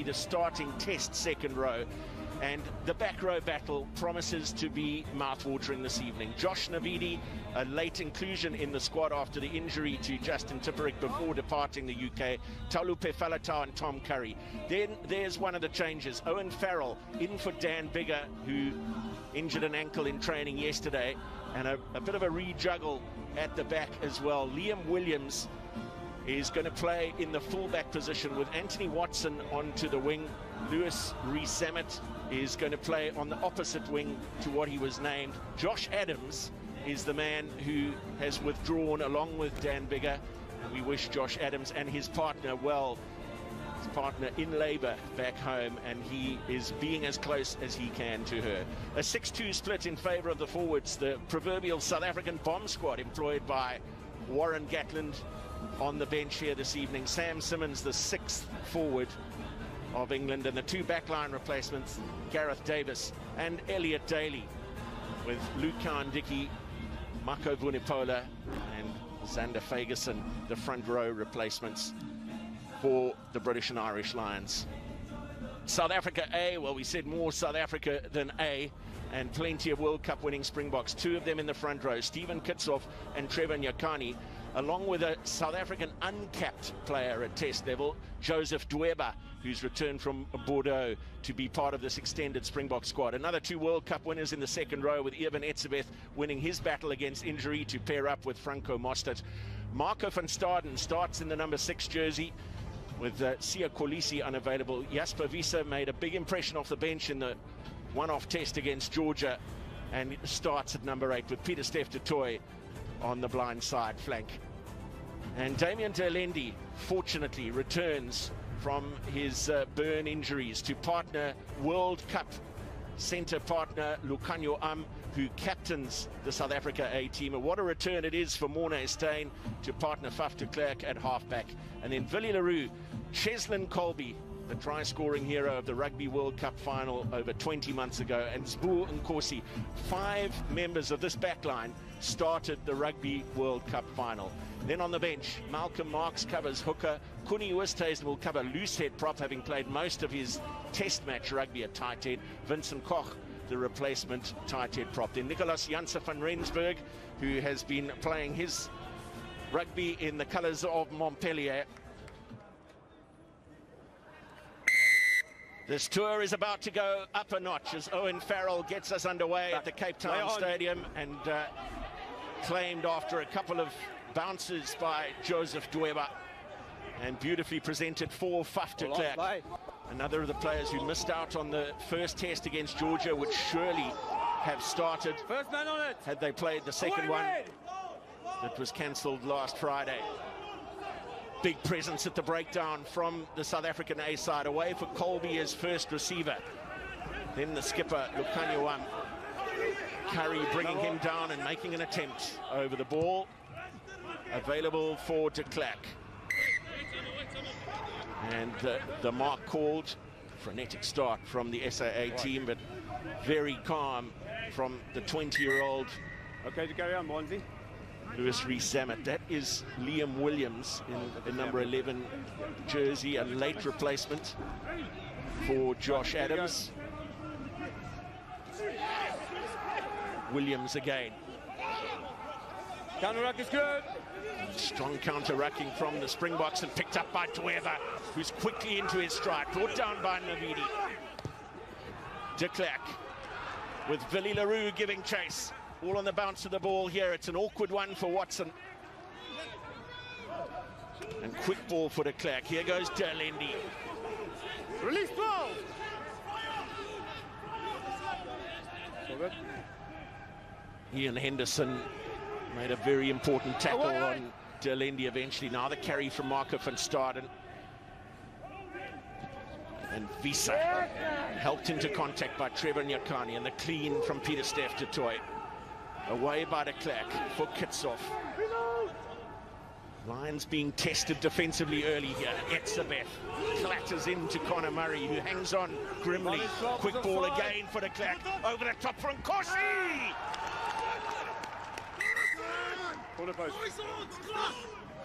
The starting test second row, and the back row battle promises to be mouthwatering this evening. Josh Navidi, a late inclusion in the squad after the injury to Justin Tipperick before departing the UK. Taulupe Falatau and Tom Curry. Then there's one of the changes, Owen Farrell in for Dan Bigger, who injured an ankle in training yesterday, and a bit of a rejuggle at the back as well. Liam Williams is going to play in the fullback position with Anthony Watson onto the wing. Lewis Rees-Zammit is going to play on the opposite wing to what he was named. Josh Adams is the man who has withdrawn along with Dan Bigger, and we wish Josh Adams and his partner well. His partner in labour back home, and he is being as close as he can to her. A 6-2 split in favour of the forwards, the proverbial South African bomb squad employed by Warren Gatland on the bench here this evening. Sam Simmons, the 6th forward of England, and the two backline replacements, Gareth Davis and Elliot Daly, with Lucan Dickey, Mako Vunipola and Xander Fagerson, the front row replacements for the British and Irish Lions. South Africa A, well, we said more South Africa than A, and plenty of World Cup winning Springboks, two of them in the front row, Stephen Kitsoff and Trevor Nyakani, along with a South African uncapped player at test level, Joseph Dweba, who's returned from Bordeaux to be part of this extended Springbok squad. Another two World Cup winners in the second row, with Eben Etzebeth winning his battle against injury to pair up with Franco Mostert. Marco van Staden starts in the number 6 jersey, with Sia Kolisi unavailable. Jasper Wiese made a big impression off the bench in the one-off test against Georgia, and starts at number 8 with Peter Steph du Toit on the blind side flank. And Damien Derlendi, fortunately, returns from his burn injuries to partner World Cup centre partner Lucanio Am, who captains the South Africa A team. And what a return it is for Morna Estain to partner Faf de Klerk at halfback. And then Willie Leroux, Cheslin Colby, the try-scoring hero of the Rugby World Cup final over 20 months ago, and Sbu Nkosi. 5 members of this backline started the Rugby World Cup final. Then on the bench, Malcolm Marks covers hooker. Kuni Oosthuizen will cover loosehead prop, having played most of his test match rugby at tight head. Vincent Koch, the replacement tight head prop. Then Nicolas Janse van Rensburg, who has been playing his rugby in the colours of Montpellier. This tour is about to go up a notch as Owen Farrell gets us underway at the Cape Town Stadium, and claimed after a couple of bounces by Joseph Dweba, and beautifully presented for Faf de Klerk. Another of the players who missed out on the first test against Georgia would surely have started first man on it had they played the second one that was cancelled last Friday. Big presence at the breakdown from the South African A side, away for Colby as first receiver. Then the skipper, Lucanio Am. Curry bringing him down and making an attempt over the ball. Available for de Klerk. And the mark called. Frenetic start from the SAA team, but very calm from the 20-year-old. Okay, to carry on, Bonzi. Lewis Rees-Zammit. That is Liam Williams in the number 11 jersey, a late replacement for Josh Adams. Williams again. Counter-ruck is good. Strong counter-rucking from the Springboks, and picked up by Dweba, who's quickly into his stride. Brought down by Navidi. De Klerk with Willie Leroux giving chase. All on the bounce of the ball here. It's an awkward one for Watson. And quick ball for de Klerk. Here goes Derlendi. Release 12. Ian Henderson made a very important tackle on Derlendi eventually. Now the carry from Marco van Staden. And Wiese helped into contact by Trevor Nyakani, and the clean from Peter Steph du Toit. Away by de Klerk for Kitsoff. Lions being tested defensively early here. Etzebeth clatters into Connor Murray, who hangs on grimly. Quick ball again for de Klerk. Over the top from Nkosi!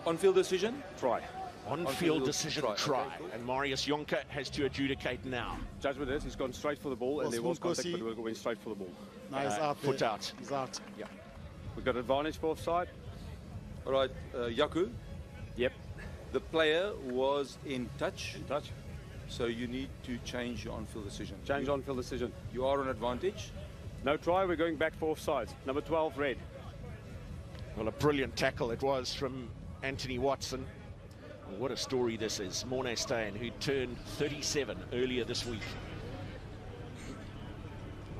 On-field decision, try. On-field decision try. Okay, and Marius Jonker has to adjudicate now. Judgment is he's gone straight for the ball, and there was contact, but we're going straight for the ball. Nice foot out. He's out. Yeah. We've got advantage for offside. All right, Yaku. Yep. The player was in touch. In touch. So you need to change your on-field decision. Change on-field decision. You are on advantage. No try, we're going back for offside. Number 12, red. Well, a brilliant tackle it was from Anthony Watson. What a story this is. Morné Steyn, who turned 37 earlier this week.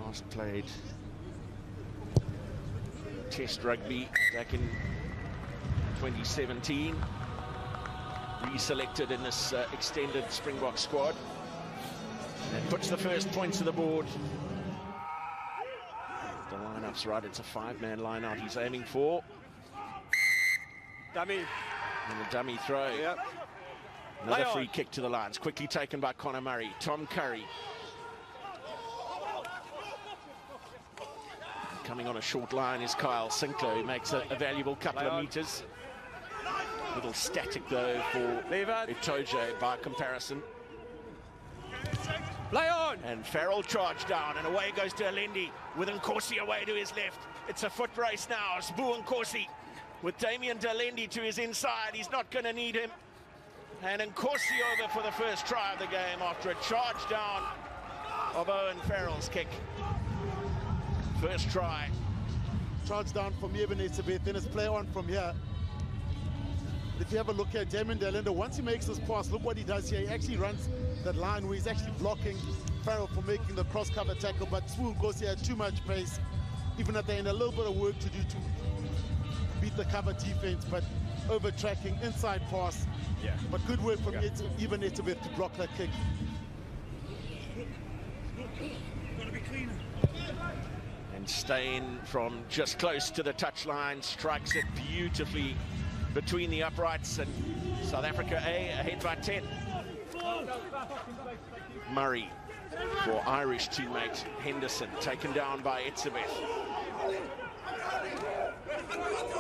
Last played Test rugby back in 2017. Reselected in this extended Springbok squad. And puts the first points to the board. The lineup's right, it's a 5-man lineout he's aiming for. Dummy. And a dummy throw. Yep. Another free kick to the lines, quickly taken by Conor Murray. Tom Curry. Coming on a short line is Kyle Sinclair, who makes a valuable couple of meters. Little static though for Itoje by comparison. Play on! And Farrell charged down, and away goes to Alendi with Nkosi away to his left. It's a foot race now. Sbu Nkosi with Damien Dalendi to his inside. He's not going to need him. And Nkosi over for the first try of the game after a charge down of Owen Farrell's kick. First try. Charge down from Ebenezer Beth, then it's play on from here. If you have a look at Damien Dalendi, once he makes this pass, look what he does here. He actually runs that line where he's actually blocking Farrell for making the cross-cover tackle, but Sbu Nkosi had too much pace. Even at the end, a little bit of work to do to beat the cover defense, but over-tracking, inside pass. Yeah. But good work from Ebenezer Beth to block that kick. And Steyn from just close to the touchline strikes it beautifully between the uprights, and South Africa A ahead by 10. Murray for Irish teammate Henderson, taken down by Etzebeth.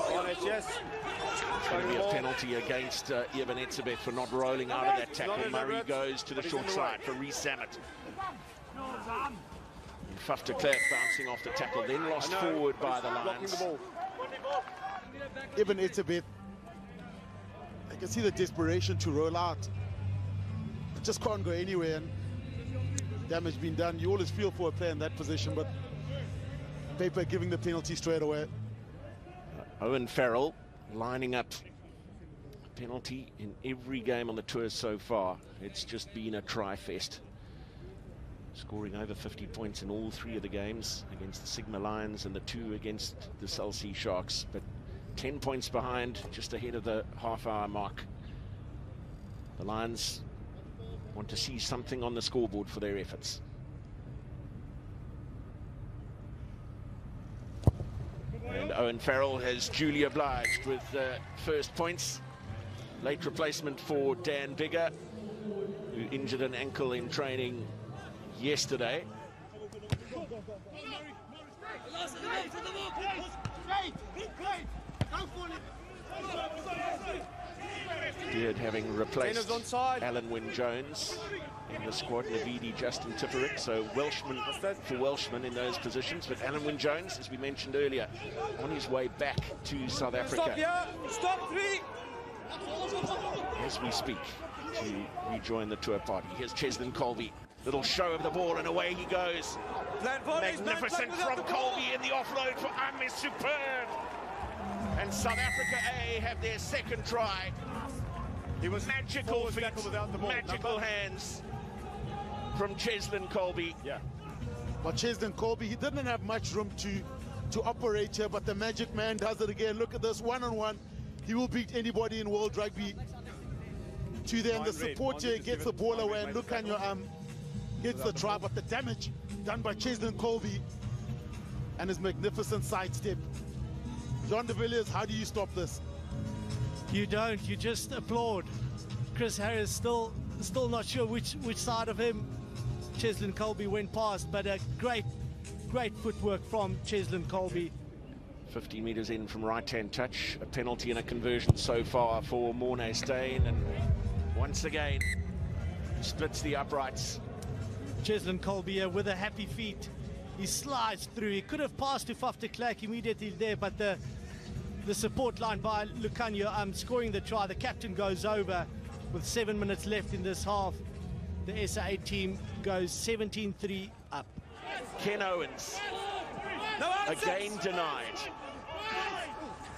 It's going to be a penalty against Eben Etzebeth for not rolling out of that tackle. Murray goes to the short side for Reece Zammit. Faf de Klerk bouncing off the tackle, then lost forward by the Lions. Eben Etzebeth, I can see the desperation to roll out. It just can't go anywhere, and damage being done. You always feel for a player in that position, but Paper giving the penalty straight away. Owen Farrell lining up a penalty in every game on the tour so far. It's just been a try fest. Scoring over 50 points in all 3 of the games against the Sigma Lions and the 2 against the Cell C Sharks, but 10 points behind, just ahead of the half-hour mark. The Lions want to see something on the scoreboard for their efforts. And Owen Farrell has duly obliged with first points. Late replacement for Dan Bigger, who injured an ankle in training yesterday. Beard having replaced Alan Wynne-Jones in the squad, Navidi, Justin Tipperick, so Welshman for Welshman in those positions, but Alan Wynne-Jones, as we mentioned earlier, on his way back to South Africa. Stop 3! As we speak, to rejoin the tour party. Here's Cheslin Colby. Little show of the ball, and away he goes. Magnificent from Colby, in the offload for is superb. And South Africa A have their second try. It was magical feet, magical hands from Cheslin Colby. Yeah. But Cheslin Colby, he didn't have much room to operate here, but the magic man does it again. Look at this, one-on-one. He will beat anybody in World Rugby. To then the support here gets the ball away, and look on your arm, gets the try, but the damage done by Cheslin Colby and his magnificent sidestep. John de Villiers, how do you stop this? You don't, you just applaud. Chris Harris still not sure which side of him Cheslin Colby went past, but a great footwork from Cheslin Colby. 15 meters in from right-hand touch, a penalty and a conversion so far for Morné Steyn, and Once again, splits the uprights. Cheslin Colby here with a happy feet. He slides through. He could have passed to Faf de Klerk immediately there, but the support line by Lucanio scoring the try. The captain goes over with 7 minutes left in this half. The SA team goes 17-3 up. Ken Owens, again denied.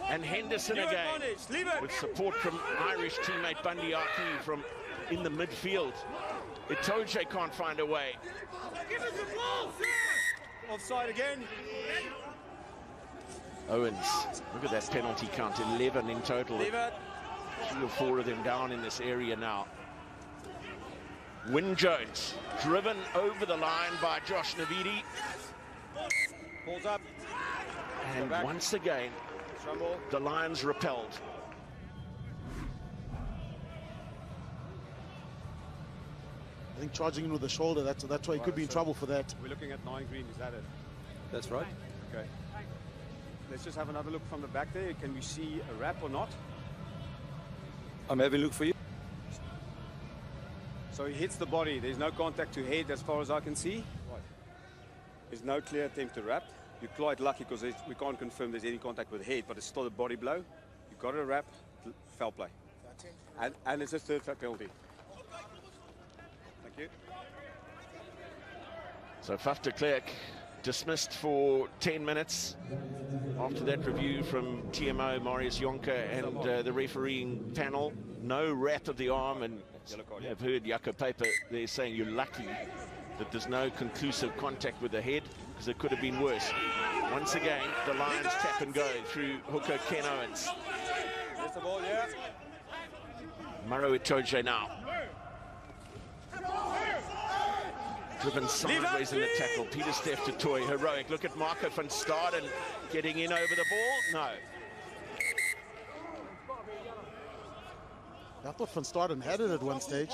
And Henderson again, with support from Irish teammate Bundy Aki from in the midfield. Itoje can't find a way. Offside again. Owens, look at that penalty count, 11 in total. 3 or 4 of them down in this area now. Wyn Jones, driven over the line by Josh Navidi. Pulls up. And once again, the Lions repelled. I think charging in with the shoulder, that's why he could be in trouble for that. We're looking at 9 green, is that it? That's right. Okay. Let's just have another look from the back there. Can we see a wrap or not? I'm having a look for you. So he hits the body. There's no contact to head as far as I can see. Right. There's no clear attempt to wrap. You're quite lucky because we can't confirm there's any contact with the head, but it's still a body blow. You got a wrap, foul play. And it's a third penalty. Thank you. So Faf de Klerk dismissed for 10 minutes. After that review from TMO, Marius Jonker, and the refereeing panel, no wrap of the arm, and I've heard Jaco Paper there saying you're lucky that there's no conclusive contact with the head, because it could have been worse. Once again, the Lions tap and go through hooker Ken Owens. That's the ball, yeah. Maro Itoje now. Driven sideways in the tackle. Peter Steff to Toy, heroic. Look at Marco van Staden getting in over the ball. No. I thought Van Staden had it at one stage.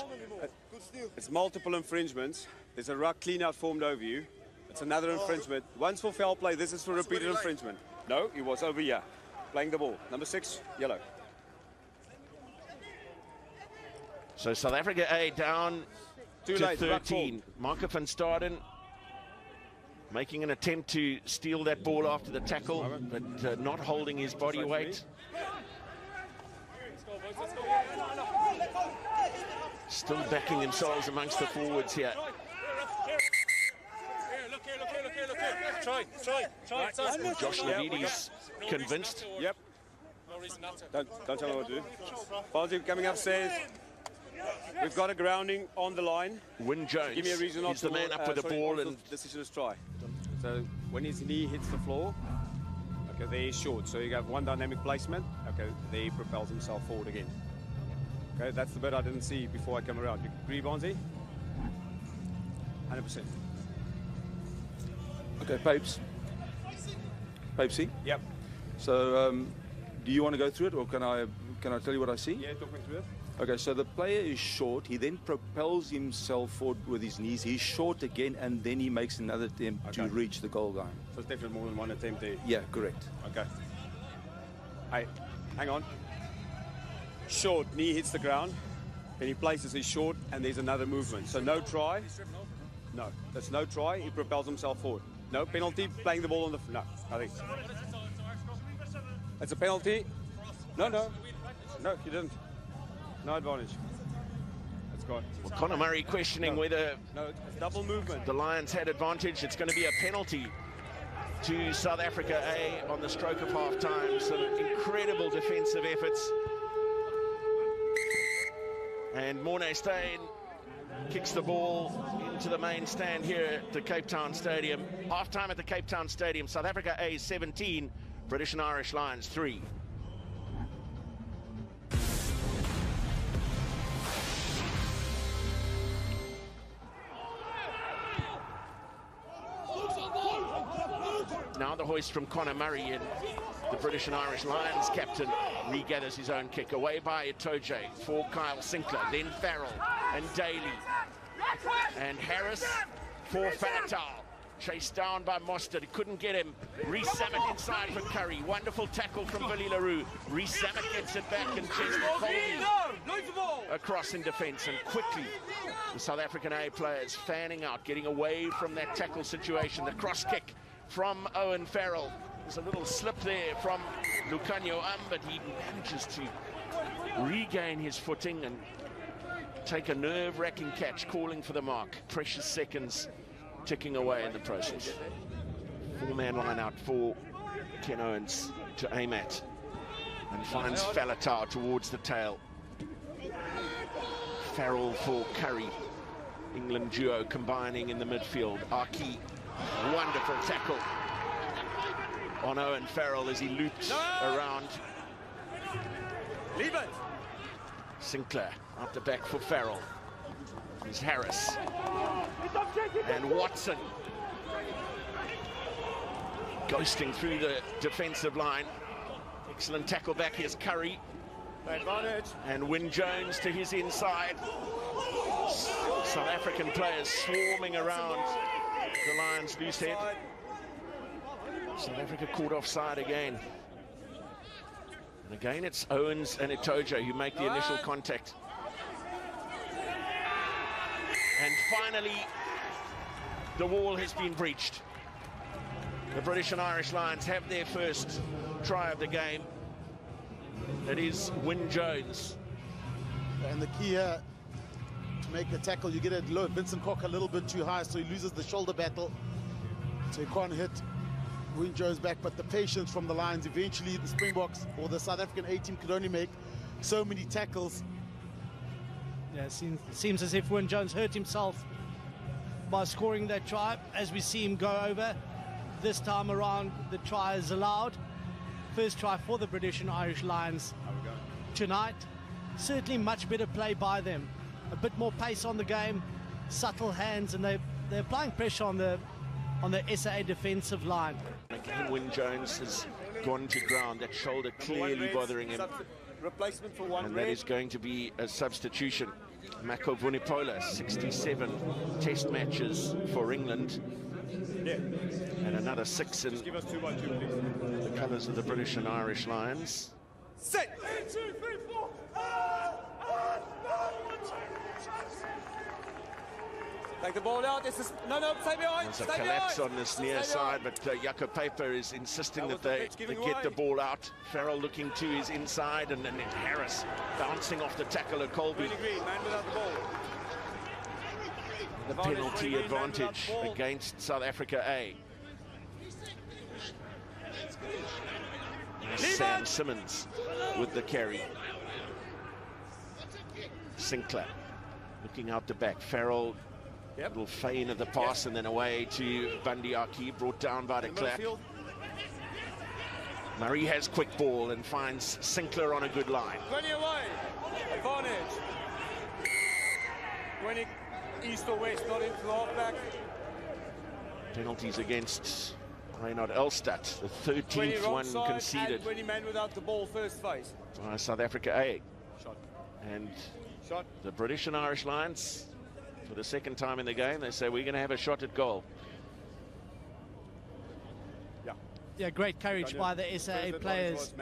It's multiple infringements. There's a ruck clean out formed over you. It's another infringement. One's for foul play. This is for repeated infringement. No, he was over here playing the ball. Number 6, yellow. So South Africa A down Too to late, 13. Marco van Staden making an attempt to steal that ball after the tackle, but not holding his body weight. Still backing themselves amongst the forwards here. Try. Josh Navidi's convinced. Yep. Don't tell me what to do. Positive coming upstairs. We've got a grounding on the line. Wyn Jones, Give me a reason not he's the man up with the ball, and decision is try. So when his knee hits the floor, okay, there he's short. So you have one dynamic placement. Okay, there he propels himself forward again. Okay, that's the bit I didn't see before I came around. You agree, Bonzi? 100%. Okay, Papes. Papesy? Yep. So, do you want to go through it, or can I tell you what I see? Yeah, talk me through it. Okay, so the player is short. He then propels himself forward with his knees. He's short again, and then he makes another attempt to reach the goal line. So it's definitely more than one attempt there. Yeah, correct. Okay. Hey, hang on. Short, knee hits the ground. Then he places his short, and there's another movement. So no try. No, that's no try. He propels himself forward. No penalty, playing the ball on the... No, nothing. It's a penalty. No, you didn't. No advantage. That's gone. well, Conor Murray questioning whether No, it's double movement. the Lions had advantage. It's going to be a penalty to South Africa A on the stroke of half-time. Some incredible defensive efforts. And Mornay Steyn kicks the ball into the main stand here at the Cape Town Stadium. Half-time at the Cape Town Stadium. South Africa A 17, British and Irish Lions 3. Now the hoist from Conor Murray, and the British and Irish Lions captain regathers his own kick. Away by Itoje for Kyle Sinclair, then Farrell and Daly. And Harris for Falatau. Chased down by Mostert. He couldn't get him. Rees-Zammit inside for Curry. Wonderful tackle from Billy LaRue. Rees-Zammit gets it back, and Cheslin Colby across in defence. And quickly, the South African A players fanning out, getting away from that tackle situation. The cross kick from Owen Farrell. There's a little slip there from Lucanio but he manages to regain his footing and take a nerve-wracking catch, calling for the mark. Precious seconds ticking away in the process. Four-man line out for Ken Owens to aim at, and finds Falatau towards the tail. Farrell for Curry. England duo combining in the midfield. Aki, wonderful tackle on Owen Farrell as he loops around. Leave it. Sinclair up the back for Farrell. There's Harris and Watson ghosting through the defensive line. Excellent tackle back. Here's Curry Advantage. and Wyn Jones to his inside. South African players swarming around the Lions' loose head. South Africa caught offside again. And again, it's Owens and Itoja who make the initial contact. And finally, the wall has been breached. The British and Irish Lions have their first try of the game. It is Wyn Jones. And the key here, to make the tackle, you get it low. Vincent Koch a little bit too high, so he loses the shoulder battle. So he can't hit Wyn Jones back, but the patience from the Lions. Eventually, the Springboks or the South African A team could only make so many tackles. Yeah, seems as if Wyn Jones hurt himself by scoring that try. As we see him go over, this time around, the try is allowed. First try for the British and Irish Lions tonight. Certainly much better play by them. A bit more pace on the game, subtle hands, and they're applying pressure on the SA defensive line. Again, Wyn Jones has gone to ground. That shoulder clearly bothering him. Replacement for one. And that is going to be a substitution. Mako Vunipola, 67 test matches for England. Yeah. And another 6 in Give us 2 by 2, please. the colours of the British and Irish Lions. Set. Take the ball out. This is no, stay behind. There's a collapse on this near side, but Jaco Paper is insisting that they get the ball out. Farrell looking to his inside, and then Harris bouncing off the tackle of Colby. Green, man without the ball. The penalty advantage against South Africa A. Sam Simmons with the carry. Sinclair looking out the back. Farrell, little feign of the pass, and then away to Bundy Aki, brought down by de Klerk. Murray has quick ball and finds Sinclair on a good line. 20 away. Advantage. 20 east or west, not into the half-back. Penalties against Reynard Elstad, the 13th one conceded. 20 men without the ball first phase. By South Africa A. Shot. And Shot. the British and Irish Lions, for the second time in the game, they say we're going to have a shot at goal. Yeah, great courage by the SAA players,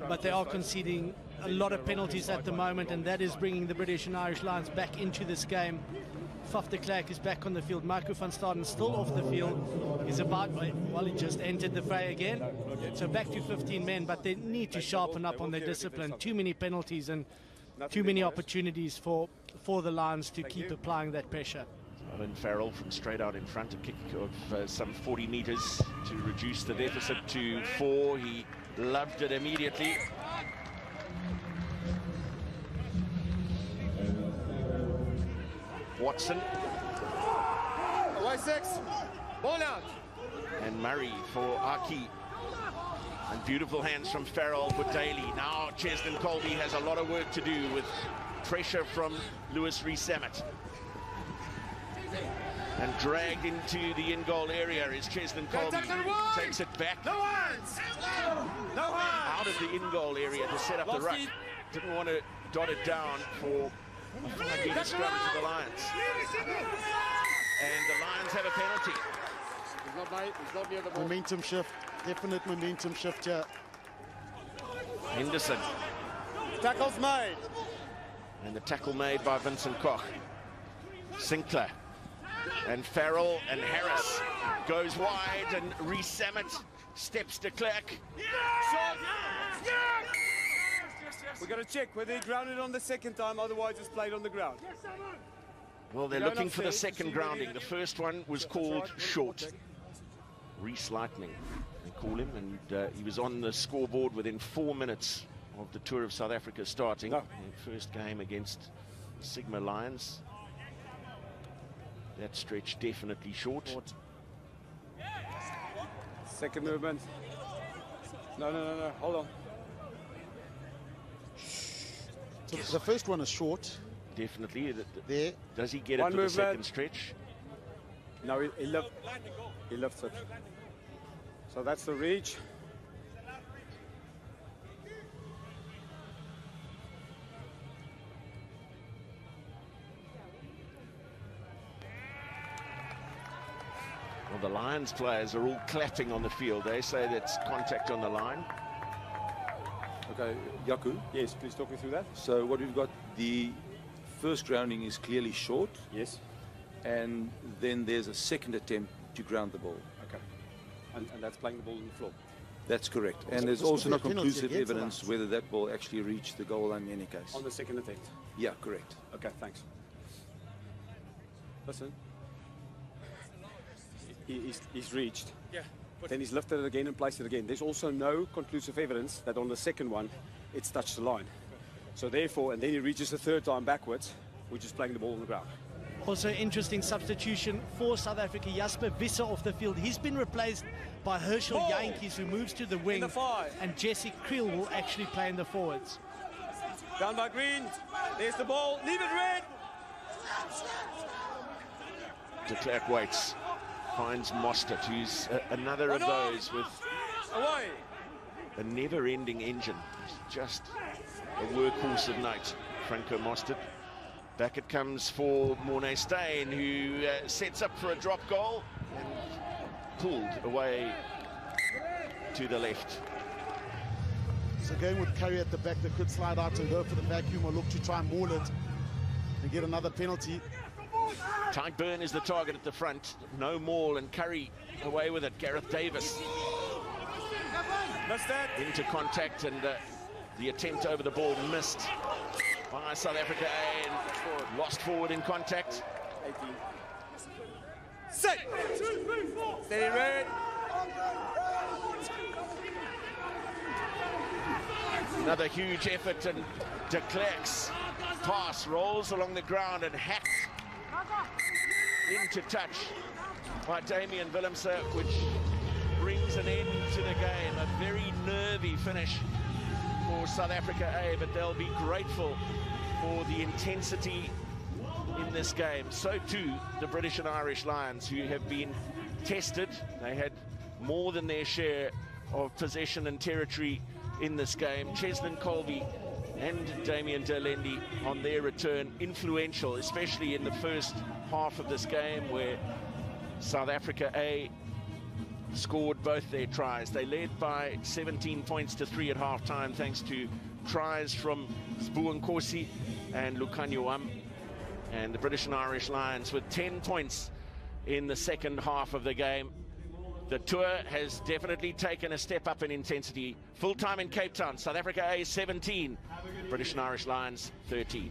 but they are conceding a lot of penalties at the moment, and that is bringing the British and Irish Lions back into this game. Faf de Klerk is back on the field. Marco van Staden still off the field. He's about, well, he just entered the fray again. So back to 15 men, but they need to sharpen up on their discipline. Too many penalties and too many opportunities for the Lions to keep applying that pressure. Owen Farrell from straight out in front, a kick of some 40 metres to reduce the deficit to 4. He loved it immediately. Watson. Away 6. Ball out. And Murray for Aki. And beautiful hands from Farrell for Daly. Now Cheslin Colby has a lot of work to do with pressure from Lewis Rees-Zammit. And dragged into the in-goal area is Cheslin Colby. Takes it back. No hands! No hands! Out of the in-goal area to set up the ruck. Didn't want to dot it down for a 5-metre scrum to the Lions. And the Lions have a penalty. He's not near the ball. Momentum shift, definite momentum shift here. Henderson. Tackle's made. And the tackle made by Vincent Koch. Sinclair. And Farrell and Harris goes wide, and Reece Sammet steps to Klerk. We've got to check whether he grounded on the second time, otherwise it's played on the ground. Well, they're looking for the second grounding. The first one was called short. Reece Lightning, they call him, and he was on the scoreboard within 4 minutes of the Tour of South Africa starting. No. Their first game against Sigma Lions. That stretch definitely short. Second movement. No, hold on. So the first one is short. Definitely. There. Does he get One it to the movement. second stretch? No, he lifts it. So that's the reach. Well, the Lions players are all clapping on the field. They say that's contact on the line. Okay, Yaku. Yes, please talk me through that. So what we've got, the first grounding is clearly short, Yes. and then there's a second attempt to ground the ball. Okay. And that's playing the ball on the floor. That's correct. And there's this also could not be a penalty conclusive against the evidence Lions. whether that ball actually reached the goal line in any case. On the second attempt. Yeah, correct. Okay, thanks. Listen. He's reached. Yeah. Then he's lifted it again and placed it again. There's also no conclusive evidence that on the second one, it's touched the line. So therefore, and then he reaches the third time backwards, which is playing the ball on the ground. Also interesting substitution for South Africa. Jasper Visser off the field. He's been replaced by Herschel Ball. Jantjies, who moves to the wing. the 5. And Jesse Creel will actually play in the forwards. Down by Green. There's the ball. Leave it red. De Klerk waits, finds Mostert, who's another of Run on. those with Away. a never-ending engine. Just a workhorse of note, Franco Mostert. Back it comes for Mornay Steyn, who sets up for a drop goal and pulled away to the left. So going with Curry at the back, they could slide out and go for the vacuum or look to try and maul it and get another penalty. Tyke Byrne is the target at the front. No maul, and Curry away with it. Gareth Davis Missed that. into contact, and the attempt over the ball missed by South Africa and lost forward in contact. 18. Set. Steady red. Another huge effort, and de Klerk's pass rolls along the ground and hacked into touch by Damian Willemse, which brings an end to the game. A very nervy finish for South Africa A, but they'll be grateful for the intensity in this game. So too the British and Irish Lions, who have been tested. They had more than their share of possession and territory in this game. Cheslin Colby and Damien Delendi on their return, influential, especially in the first half of this game, where South Africa A scored both their tries. They led by 17 points to 3 at half-time, thanks to tries from Sbu Nkosi and Lukhanyo. And the British and Irish Lions with 10 points in the second half of the game. The tour has definitely taken a step up in intensity. Full time in Cape Town. South Africa A 17, British and Irish Lions 13.